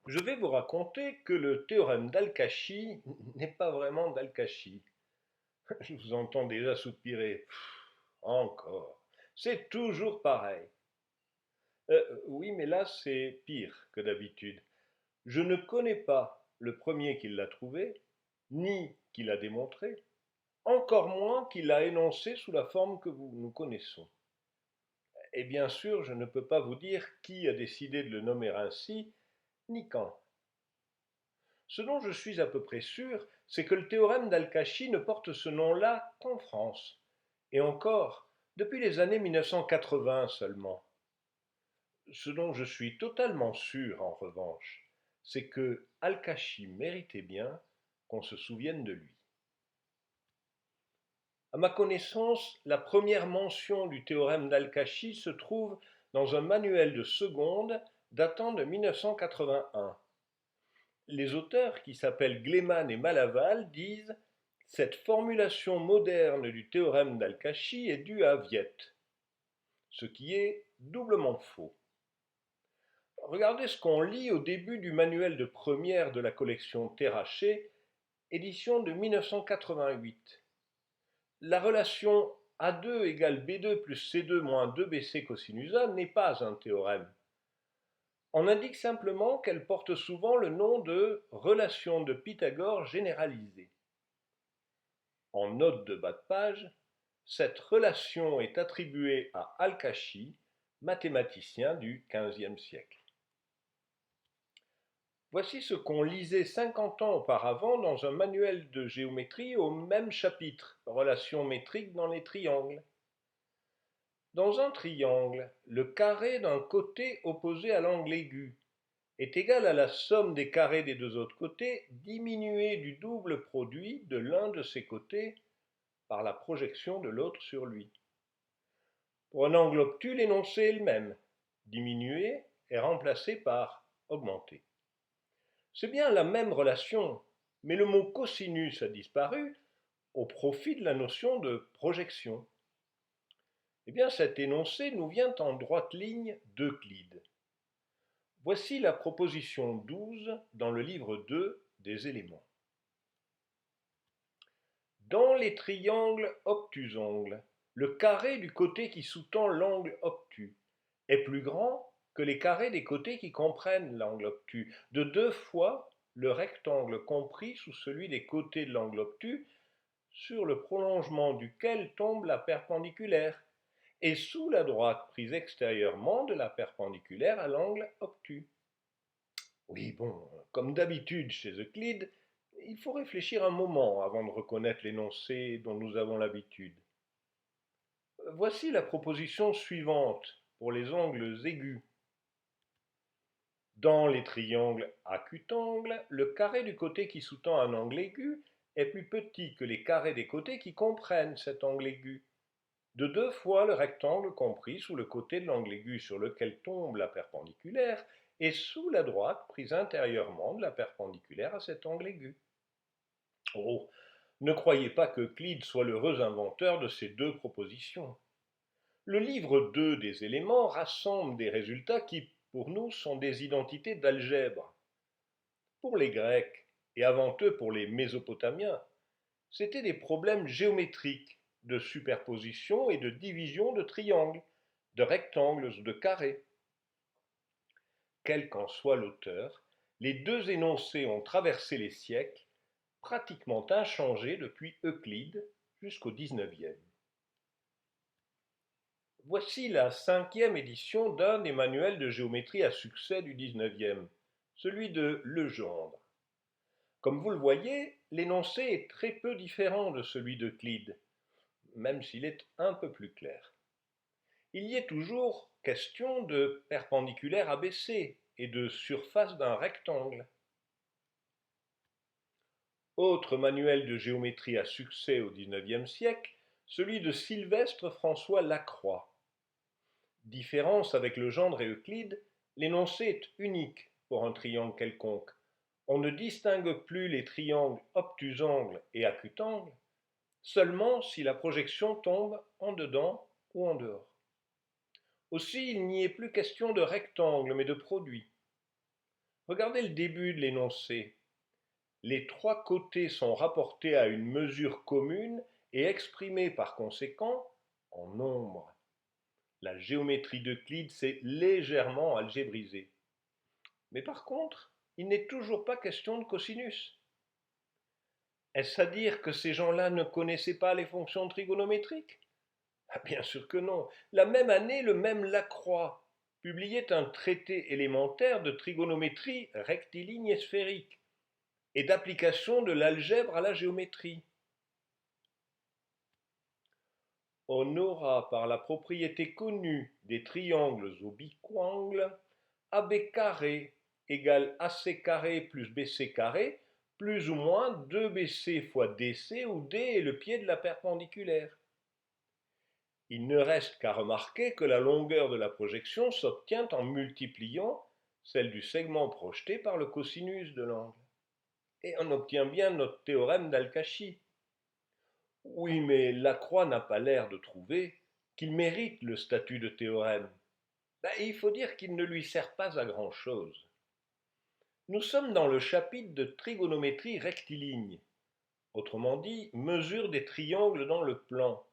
Je vais vous raconter que le théorème d'Al-Kashi n'est pas vraiment d'Al-Kashi. Je vous entends déjà soupirer. Encore. C'est toujours pareil. Oui, mais là, c'est pire que d'habitude. Je ne connais pas le premier qui l'a trouvé, ni qui l'a démontré, encore moins qui l'a énoncé sous la forme que nous connaissons. Et bien sûr, je ne peux pas vous dire qui a décidé de le nommer ainsi, ni quand. Ce dont je suis à peu près sûr, c'est que le théorème d'Al-Kashi ne porte ce nom-là qu'en France, et encore depuis les années 1980 seulement. Ce dont je suis totalement sûr, en revanche, c'est que Al-Kashi méritait bien qu'on se souvienne de lui. À ma connaissance, la première mention du théorème d'Al-Kashi se trouve dans un manuel de seconde datant de 1981. Les auteurs, qui s'appellent Gleeman et Malaval, disent « Cette formulation moderne du théorème d'Al-Kashi est due à Viette », ce qui est doublement faux. Regardez ce qu'on lit au début du manuel de première de la collection Terraché, édition de 1988. La relation A2 égale B2 plus C2 moins 2BC cosinus A n'est pas un théorème. On indique simplement qu'elle porte souvent le nom de relation de Pythagore généralisée. En note de bas de page, cette relation est attribuée à Al-Kashi, mathématicien du XVe siècle. Voici ce qu'on lisait 50 ans auparavant dans un manuel de géométrie au même chapitre, relations métriques dans les triangles. Dans un triangle, le carré d'un côté opposé à l'angle aigu est égal à la somme des carrés des deux autres côtés diminuée du double produit de l'un de ces côtés par la projection de l'autre sur lui. Pour un angle obtus, l'énoncé est le même. Diminué est remplacé par augmenté. C'est bien la même relation, mais le mot cosinus a disparu au profit de la notion de projection. Eh bien, cet énoncé nous vient en droite ligne d'Euclide. Voici la proposition 12 dans le livre 2 des éléments. Dans les triangles obtusangles, le carré du côté qui sous-tend l'angle obtus est plus grand que les carrés des côtés qui comprennent l'angle obtus, de 2 fois le rectangle compris sous celui des côtés de l'angle obtus, sur le prolongement duquel tombe la perpendiculaire, et sous la droite prise extérieurement de la perpendiculaire à l'angle obtus. Oui, bon, comme d'habitude chez Euclide, il faut réfléchir un moment avant de reconnaître l'énoncé dont nous avons l'habitude. Voici la proposition suivante pour les angles aigus. Dans les triangles acutangles, le carré du côté qui sous-tend un angle aigu est plus petit que les carrés des côtés qui comprennent cet angle aigu, de 2 fois le rectangle compris sous le côté de l'angle aigu sur lequel tombe la perpendiculaire et sous la droite prise intérieurement de la perpendiculaire à cet angle aigu. Oh, ne croyez pas qu'Euclide soit l'heureux inventeur de ces deux propositions. Le livre 2 des éléments rassemble des résultats qui, pour nous, sont des identités d'algèbre. Pour les Grecs, et avant eux pour les Mésopotamiens, c'étaient des problèmes géométriques de superposition et de division de triangles, de rectangles ou de carrés. Quel qu'en soit l'auteur, les deux énoncés ont traversé les siècles, pratiquement inchangés depuis Euclide jusqu'au XIXe. Voici la 5e édition d'un des manuels de géométrie à succès du XIXe, celui de Legendre. Comme vous le voyez, l'énoncé est très peu différent de celui d'Euclide, même s'il est un peu plus clair. Il y est toujours question de perpendiculaire abaissée et de surface d'un rectangle. Autre manuel de géométrie à succès au XIXe siècle, celui de Sylvestre François Lacroix. Différence avec Legendre et Euclide, l'énoncé est unique pour un triangle quelconque. On ne distingue plus les triangles obtusangles et acutangles, seulement si la projection tombe en dedans ou en dehors. Aussi, il n'y est plus question de rectangle, mais de produit. Regardez le début de l'énoncé. Les trois côtés sont rapportés à une mesure commune et exprimés par conséquent en nombre. La géométrie d'Euclide s'est légèrement algébrisée. Mais par contre, il n'est toujours pas question de cosinus. Est-ce à dire que ces gens-là ne connaissaient pas les fonctions trigonométriques? Ah, bien sûr que non. La même année, le même Lacroix publiait un traité élémentaire de trigonométrie rectiligne et sphérique et d'application de l'algèbre à la géométrie. On aura par la propriété connue des triangles au bicoangle AB carré égale AC carré plus BC carré plus ou moins 2BC fois DC où D est le pied de la perpendiculaire. Il ne reste qu'à remarquer que la longueur de la projection s'obtient en multipliant celle du segment projeté par le cosinus de l'angle. Et on obtient bien notre théorème d'Al-Kashi. Oui, mais Lacroix n'a pas l'air de trouver qu'il mérite le statut de théorème. Il faut dire qu'il ne lui sert pas à grand-chose. Nous sommes dans le chapitre de trigonométrie rectiligne, autrement dit, mesure des triangles dans le plan.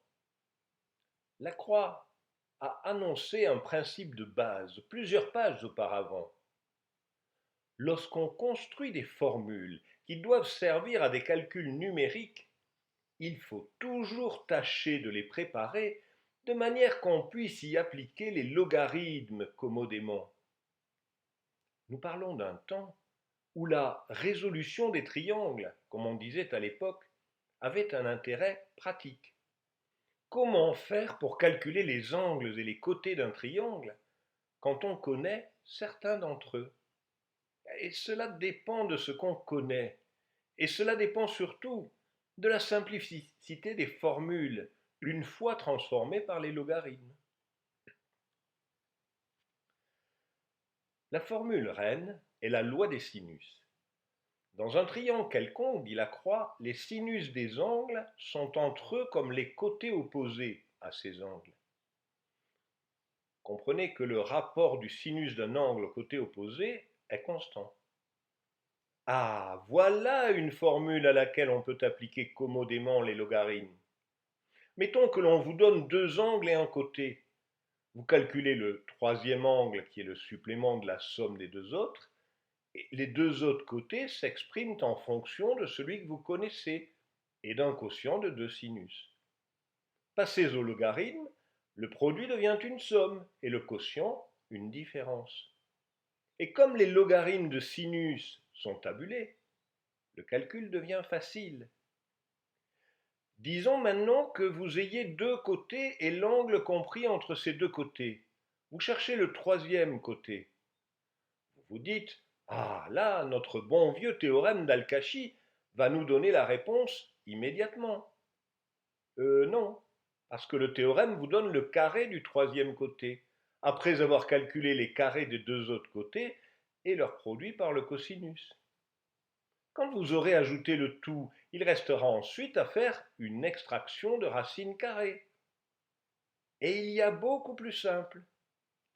Lacroix a annoncé un principe de base plusieurs pages auparavant. Lorsqu'on construit des formules qui doivent servir à des calculs numériques, il faut toujours tâcher de les préparer de manière qu'on puisse y appliquer les logarithmes commodément. Nous parlons d'un temps où la résolution des triangles, comme on disait à l'époque, avait un intérêt pratique. Comment faire pour calculer les angles et les côtés d'un triangle quand on connaît certains d'entre eux? Et cela dépend de ce qu'on connaît, et cela dépend surtout de la simplicité des formules, une fois transformées par les logarithmes. La formule reine est la loi des sinus. Dans un triangle quelconque, dit Lacroix, les sinus des angles sont entre eux comme les côtés opposés à ces angles. Comprenez que le rapport du sinus d'un angle au côté opposé est constant. Ah, voilà une formule à laquelle on peut appliquer commodément les logarithmes. Mettons que l'on vous donne deux angles et un côté. Vous calculez le troisième angle qui est le supplément de la somme des deux autres, et les deux autres côtés s'expriment en fonction de celui que vous connaissez et d'un quotient de deux sinus. Passez au logarithme, le produit devient une somme et le quotient une différence. Et comme les logarithmes de sinus sont tabulés, le calcul devient facile. Disons maintenant que vous ayez deux côtés et l'angle compris entre ces deux côtés. Vous cherchez le troisième côté. Vous vous dites, ah là, notre bon vieux théorème d'Al-Kashi va nous donner la réponse immédiatement. Non, parce que le théorème vous donne le carré du troisième côté, après avoir calculé les carrés des deux autres côtés et leur produit par le cosinus. Quand vous aurez ajouté le tout, il restera ensuite à faire une extraction de racine carrée. Et il y a beaucoup plus simple,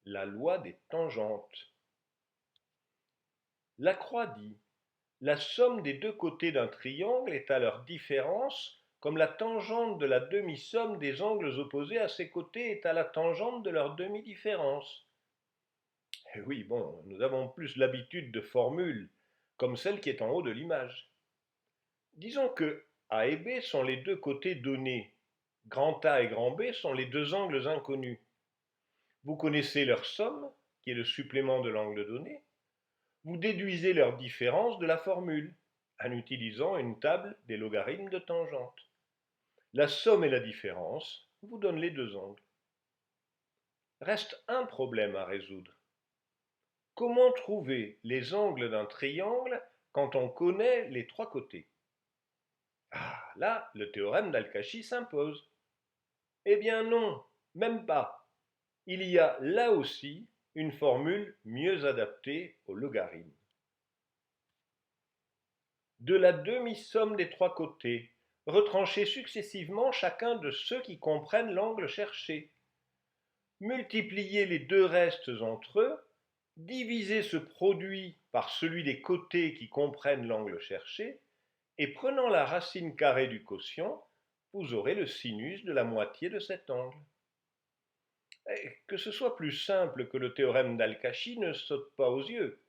la loi des tangentes. Lacroix dit, la somme des deux côtés d'un triangle est à leur différence comme la tangente de la demi-somme des angles opposés à ses côtés est à la tangente de leur demi-différence. Et oui, bon, nous avons plus l'habitude de formules comme celle qui est en haut de l'image. Disons que A et B sont les deux côtés donnés. Grand A et grand B sont les deux angles inconnus. Vous connaissez leur somme, qui est le supplément de l'angle donné. Vous déduisez leur différence de la formule, en utilisant une table des logarithmes de tangente. La somme et la différence vous donnent les deux angles. Reste un problème à résoudre. Comment trouver les angles d'un triangle quand on connaît les trois côtés? Ah, là, le théorème d'Al-Kashi s'impose. Eh bien non, même pas. Il y a là aussi une formule mieux adaptée au logarithme. De la demi-somme des trois côtés, retranchez successivement chacun de ceux qui comprennent l'angle cherché. Multipliez les deux restes entre eux Divisez ce produit par celui des côtés qui comprennent l'angle cherché, et prenant la racine carrée du quotient, vous aurez le sinus de la moitié de cet angle. Que ce soit plus simple que le théorème d'Al-Kashi ne saute pas aux yeux.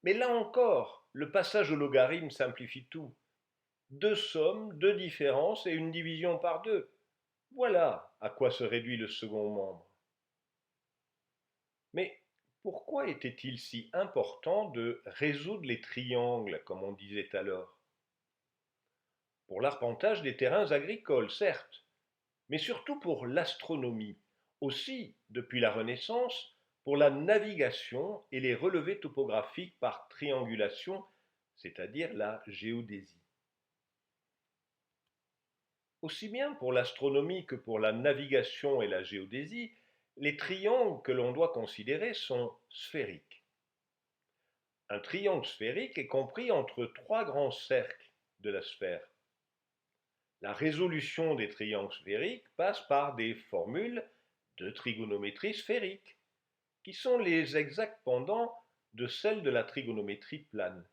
Mais là encore, le passage au logarithme simplifie tout. Deux sommes, deux différences et une division par deux. Voilà à quoi se réduit le second membre. Mais pourquoi était-il si important de résoudre les triangles, comme on disait alors? Pour l'arpentage des terrains agricoles, certes, mais surtout pour l'astronomie, aussi, depuis la Renaissance, pour la navigation et les relevés topographiques par triangulation, c'est-à-dire la géodésie. Aussi bien pour l'astronomie que pour la navigation et la géodésie, les triangles que l'on doit considérer sont sphériques. Un triangle sphérique est compris entre trois grands cercles de la sphère. La résolution des triangles sphériques passe par des formules de trigonométrie sphérique, qui sont les exacts pendants de celles de la trigonométrie plane.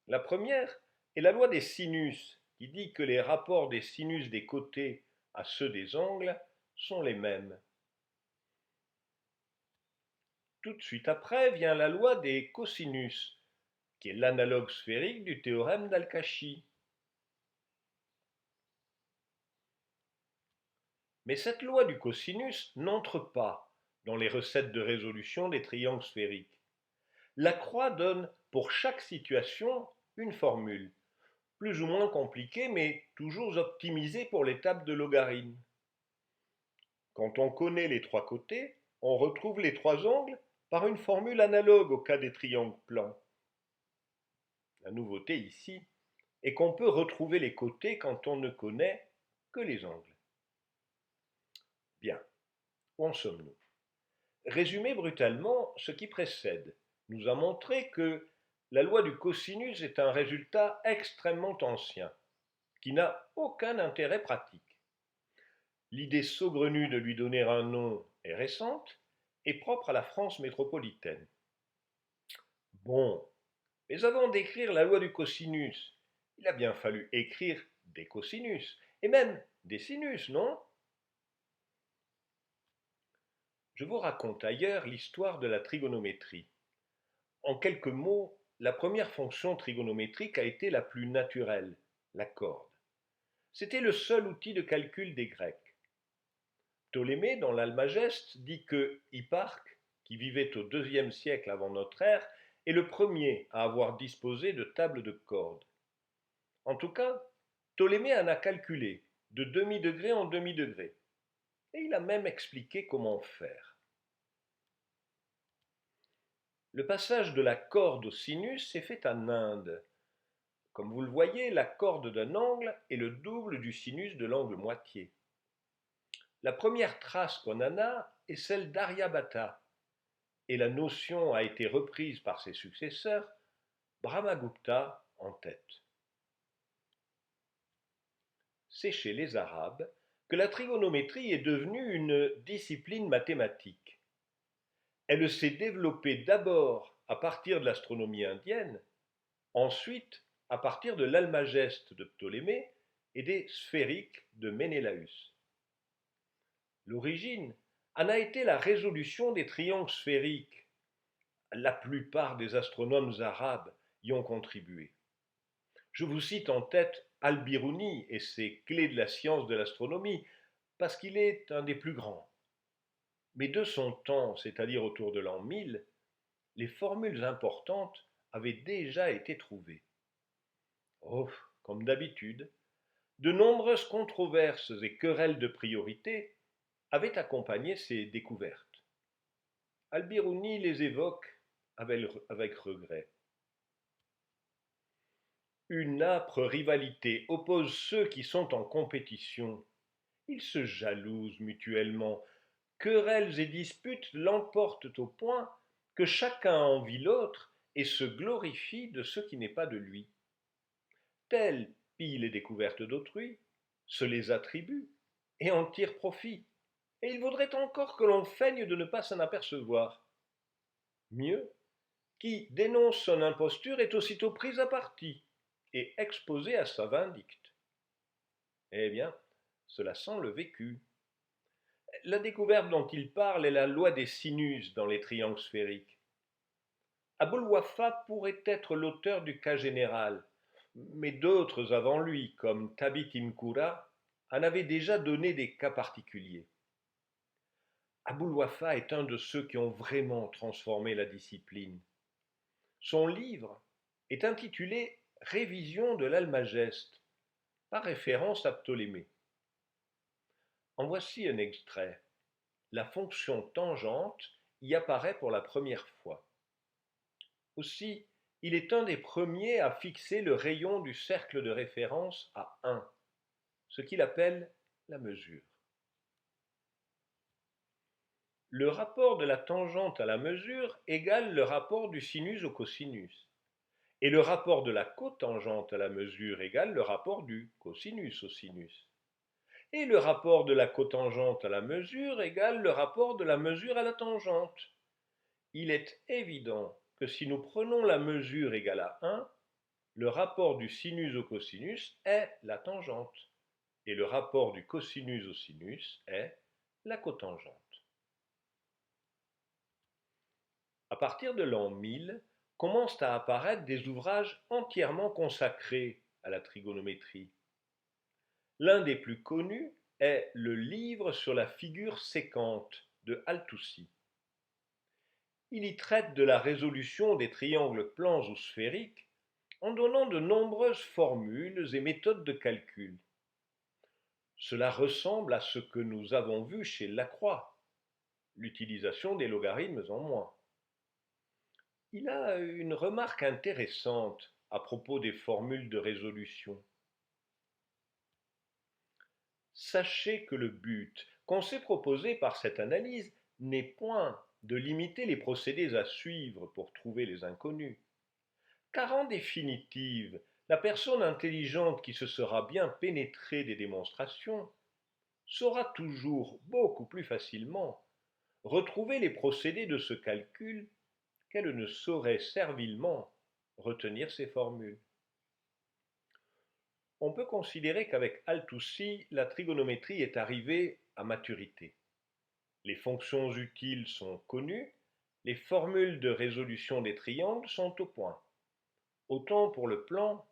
La première est la loi des sinus, qui dit que les rapports des sinus des côtés à ceux des angles sont les mêmes. Tout de suite après vient la loi des cosinus, qui est l'analogue sphérique du théorème d'Al-Kashi. Mais cette loi du cosinus n'entre pas dans les recettes de résolution des triangles sphériques. La croix donne pour chaque situation une formule, plus ou moins compliquée, mais toujours optimisée pour l'étape de logarithme. Quand on connaît les trois côtés, on retrouve les trois angles par une formule analogue au cas des triangles plans. La nouveauté ici est qu'on peut retrouver les côtés quand on ne connaît que les angles. Bien, où en sommes-nous? Résumé brutalement, ce qui précède nous a montré que la loi du cosinus est un résultat extrêmement ancien, qui n'a aucun intérêt pratique. L'idée saugrenue de lui donner un nom est récente et propre à la France métropolitaine. Bon, mais avant d'écrire la loi du cosinus, il a bien fallu écrire des cosinus, et même des sinus, non? Je vous raconte ailleurs l'histoire de la trigonométrie. En quelques mots, la première fonction trigonométrique a été la plus naturelle, la corde. C'était le seul outil de calcul des Grecs. Ptolémée, dans l'Almageste, dit que Hipparque, qui vivait au IIe siècle avant notre ère, est le premier à avoir disposé de tables de cordes. En tout cas, Ptolémée en a calculé, de demi-degré en demi-degré. Et il a même expliqué comment faire. Le passage de la corde au sinus s'est fait en Inde. Comme vous le voyez, la corde d'un angle est le double du sinus de l'angle moitié. La première trace qu'on en a est celle d'Aryabhata, et la notion a été reprise par ses successeurs, Brahmagupta en tête. C'est chez les Arabes que la trigonométrie est devenue une discipline mathématique. Elle s'est développée d'abord à partir de l'astronomie indienne, ensuite à partir de l'Almageste de Ptolémée et des sphériques de Ménélaüs. L'origine en a été la résolution des triangles sphériques. La plupart des astronomes arabes y ont contribué. Je vous cite en tête Al-Biruni et ses clés de la science de l'astronomie, parce qu'il est un des plus grands. Mais de son temps, c'est-à-dire autour de l'an 1000, les formules importantes avaient déjà été trouvées. Oh, comme d'habitude, de nombreuses controverses et querelles de priorité avaient accompagné ces découvertes. Al-Biruni les évoque avec regret. Une âpre rivalité oppose ceux qui sont en compétition. Ils se jalousent mutuellement. Querelles et disputes l'emportent au point que chacun envie l'autre et se glorifie de ce qui n'est pas de lui. Tel pille les découvertes d'autrui, se les attribue et en tire profit. et il vaudrait encore que l'on feigne de ne pas s'en apercevoir. Mieux, qui dénonce son imposture est aussitôt pris à partie et exposé à sa vindicte. Eh bien, cela sent le vécu. La découverte dont il parle est la loi des sinus dans les triangles sphériques. Aboul Wafa pourrait être l'auteur du cas général, mais d'autres avant lui, comme Thabit Imkoura, en avaient déjà donné des cas particuliers. Aboul Wafa est un de ceux qui ont vraiment transformé la discipline. Son livre est intitulé Révision de l'Almageste, par référence à Ptolémée. En voici un extrait. La fonction tangente y apparaît pour la première fois. Aussi, il est un des premiers à fixer le rayon du cercle de référence à 1, ce qu'il appelle la mesure. Le rapport de la tangente à la mesure égale le rapport du sinus au cosinus, et le rapport de la cotangente à la mesure égale le rapport du cosinus au sinus. Et le rapport de la cotangente à la mesure égale le rapport de la mesure à la tangente. Il est évident que si nous prenons la mesure égale à 1, le rapport du sinus au cosinus est la tangente, et le rapport du cosinus au sinus est la cotangente. À partir de l'an 1000, commencent à apparaître des ouvrages entièrement consacrés à la trigonométrie. L'un des plus connus est le livre sur la figure sécante de Al-Toussi. Il y traite de la résolution des triangles plans ou sphériques en donnant de nombreuses formules et méthodes de calcul. Cela ressemble à ce que nous avons vu chez Lacroix, l'utilisation des logarithmes en moins. Il a une remarque intéressante à propos des formules de résolution. Sachez que le but qu'on s'est proposé par cette analyse n'est point de limiter les procédés à suivre pour trouver les inconnus, car en définitive, la personne intelligente qui se sera bien pénétrée des démonstrations saura toujours beaucoup plus facilement retrouver les procédés de ce calcul qu'elle ne saurait servilement retenir ces formules. On peut considérer qu'avec Al-Toussi, la trigonométrie est arrivée à maturité. Les fonctions utiles sont connues, les formules de résolution des triangles sont au point, autant pour le plan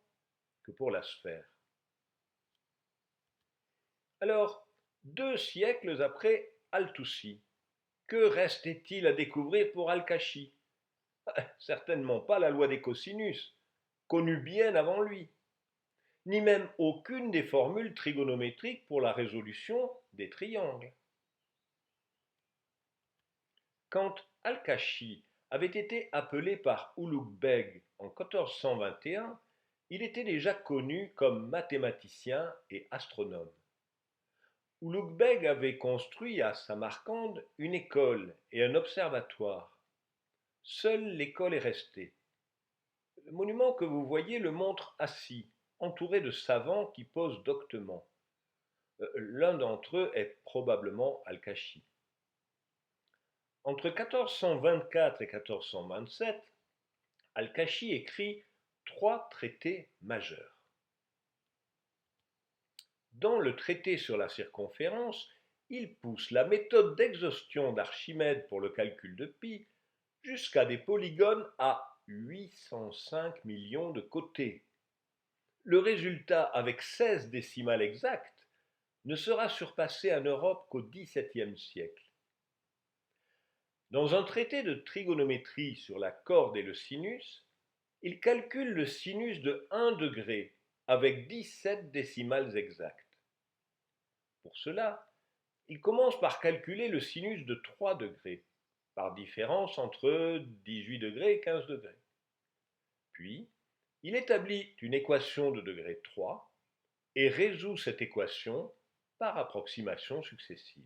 que pour la sphère. Alors, 2 siècles après Al-Toussi, que restait-il à découvrir pour Al-Kashi? Certainement pas la loi des cosinus, connue bien avant lui, ni même aucune des formules trigonométriques pour la résolution des triangles. Quand Al-Kashi avait été appelé par Ulugh Beg en 1421, il était déjà connu comme mathématicien et astronome. Ulugh Beg avait construit à Samarcande une école et un observatoire. Seule l'école est restée. Le monument que vous voyez le montre assis, entouré de savants qui posent doctement. L'un d'entre eux est probablement Al-Kashi. Entre 1424 et 1427, Al-Kashi écrit 3 traités majeurs. Dans le traité sur la circonférence, il pousse la méthode d'exhaustion d'Archimède pour le calcul de pi jusqu'à des polygones à 805 millions de côtés. Le résultat, avec 16 décimales exactes, ne sera surpassé en Europe qu'au XVIIe siècle. Dans un traité de trigonométrie sur la corde et le sinus, il calcule le sinus de 1 degré avec 17 décimales exactes. Pour cela, il commence par calculer le sinus de 3 degrés, par différence entre 18 degrés et 15 degrés. Puis, il établit une équation de degré 3 et résout cette équation par approximations successives.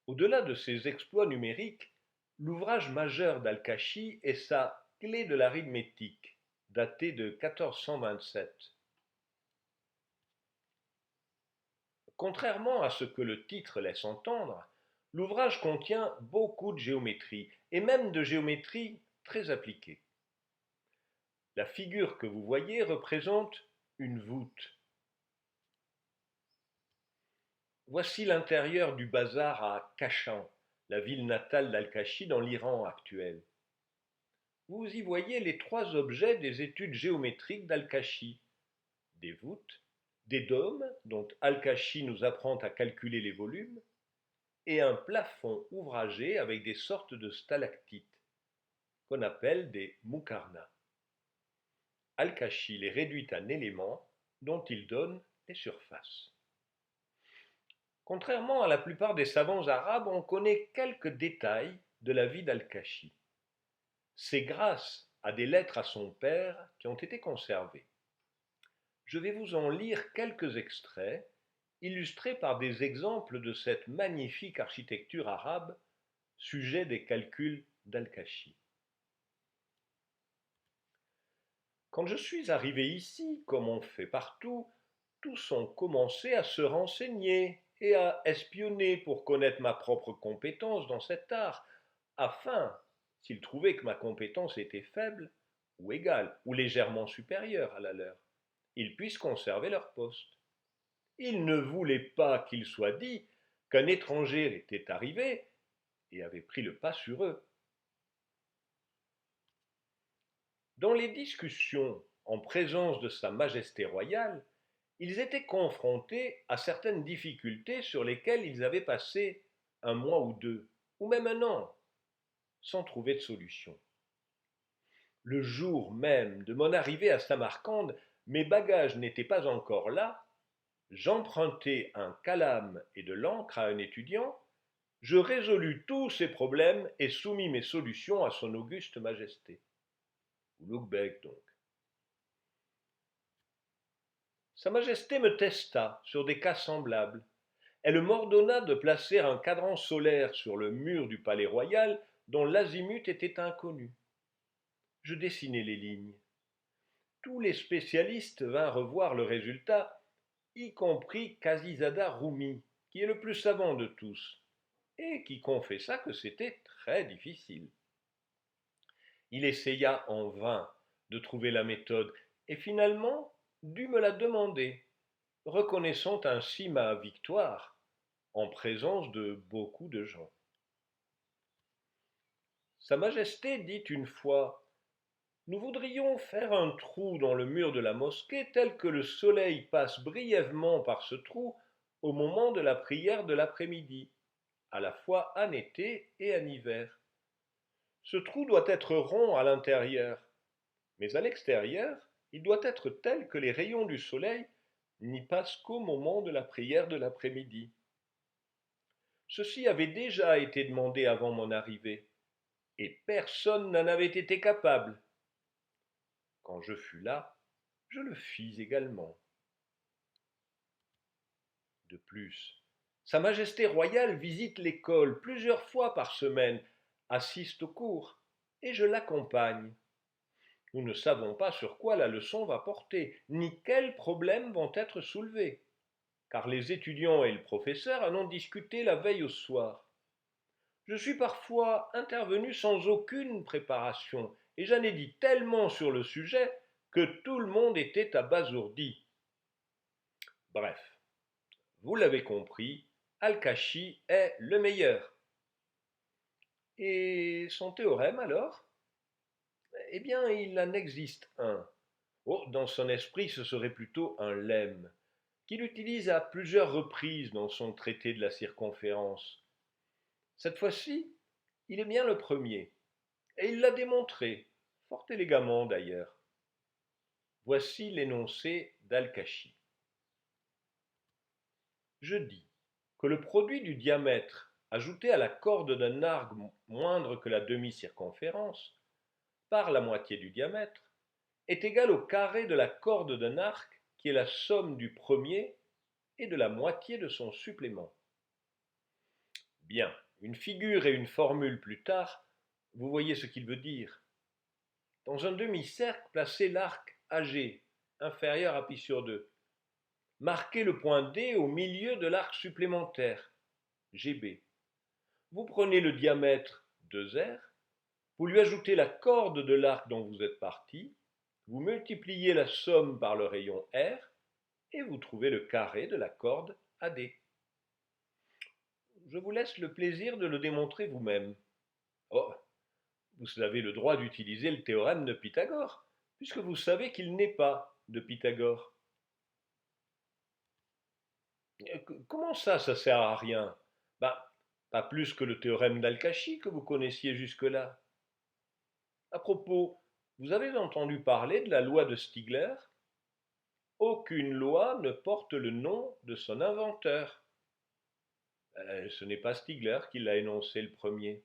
Au-delà de ces exploits numériques, l'ouvrage majeur d'Al-Kashi est sa Clé de l'arithmétique, datée de 1427. Contrairement à ce que le titre laisse entendre, l'ouvrage contient beaucoup de géométrie, et même de géométrie très appliquée. La figure que vous voyez représente une voûte. Voici l'intérieur du bazar à Kashan, la ville natale d'Al-Kashi dans l'Iran actuel. Vous y voyez les trois objets des études géométriques d'Al-Kashi: des voûtes, des dômes, dont Al-Kashi nous apprend à calculer les volumes, et un plafond ouvragé avec des sortes de stalactites, qu'on appelle des muqarnas. Al-Kashi les réduit en éléments dont il donne les surfaces. Contrairement à la plupart des savants arabes, on connaît quelques détails de la vie d'Al-Kashi. C'est grâce à des lettres à son père qui ont été conservées. Je vais vous en lire quelques extraits, illustrés par des exemples de cette magnifique architecture arabe, sujet des calculs d'Al-Kashi. Quand je suis arrivé ici, comme on fait partout, tous ont commencé à se renseigner et à espionner pour connaître ma propre compétence dans cet art, afin, s'ils trouvaient que ma compétence était faible, ou égale, ou légèrement supérieure à la leur, ils puissent conserver leur poste. Ils ne voulaient pas qu'il soit dit qu'un étranger était arrivé et avait pris le pas sur eux. Dans les discussions en présence de Sa Majesté royale, ils étaient confrontés à certaines difficultés sur lesquelles ils avaient passé un mois ou deux, ou même un an, sans trouver de solution. Le jour même de mon arrivée à Samarcande, mes bagages n'étaient pas encore là, j'empruntai un calame et de l'encre à un étudiant, je résolus tous ces problèmes et soumis mes solutions à son auguste majesté. Ulugh Beg donc. Sa Majesté me testa sur des cas semblables. Elle m'ordonna de placer un cadran solaire sur le mur du palais royal dont l'azimut était inconnu. Je dessinai les lignes. Tous les spécialistes vinrent voir le résultat, y compris Kazizada Rumi, qui est le plus savant de tous, et qui confessa que c'était très difficile. Il essaya en vain de trouver la méthode, et finalement dut me la demander, reconnaissant ainsi ma victoire en présence de beaucoup de gens. Sa Majesté dit une fois: nous voudrions faire un trou dans le mur de la mosquée tel que le soleil passe brièvement par ce trou au moment de la prière de l'après-midi, à la fois en été et en hiver. Ce trou doit être rond à l'intérieur, mais à l'extérieur, il doit être tel que les rayons du soleil n'y passent qu'au moment de la prière de l'après-midi. Ceci avait déjà été demandé avant mon arrivée, et personne n'en avait été capable. Quand je fus là, je le fis également. De plus, Sa Majesté royale visite l'école plusieurs fois par semaine, assiste aux cours, et je l'accompagne. Nous ne savons pas sur quoi la leçon va porter, ni quels problèmes vont être soulevés, car les étudiants et le professeur en ont discuté la veille au soir. Je suis parfois intervenu sans aucune préparation, et j'en ai dit tellement sur le sujet que tout le monde était abasourdi. Bref, vous l'avez compris, Al-Kashi est le meilleur. Et son théorème alors? Eh bien, il en existe un. Oh, dans son esprit, ce serait plutôt un lemme, qu'il utilise à plusieurs reprises dans son traité de la circonférence. Cette fois-ci, il est bien le premier, et il l'a démontré, fort élégamment d'ailleurs. Voici l'énoncé d'Al-Kashi. Je dis que le produit du diamètre ajouté à la corde d'un arc moindre que la demi-circonférence, par la moitié du diamètre, est égal au carré de la corde d'un arc qui est la somme du premier et de la moitié de son supplément. Bien, une figure et une formule plus tard, vous voyez ce qu'il veut dire. Dans un demi-cercle, placez l'arc AG, inférieur à π sur 2. Marquez le point D au milieu de l'arc supplémentaire, GB. Vous prenez le diamètre 2R, vous lui ajoutez la corde de l'arc dont vous êtes parti, vous multipliez la somme par le rayon R et vous trouvez le carré de la corde AD. Je vous laisse le plaisir de le démontrer vous-même. Oh, vous avez le droit d'utiliser le théorème de Pythagore, puisque vous savez qu'il n'est pas de Pythagore. Comment ça sert à rien? Pas plus que le théorème d'Al-Kashi que vous connaissiez jusque-là. À propos, vous avez entendu parler de la loi de Stigler? Aucune loi ne porte le nom de son inventeur. Ce n'est pas Stigler qui l'a énoncé le premier.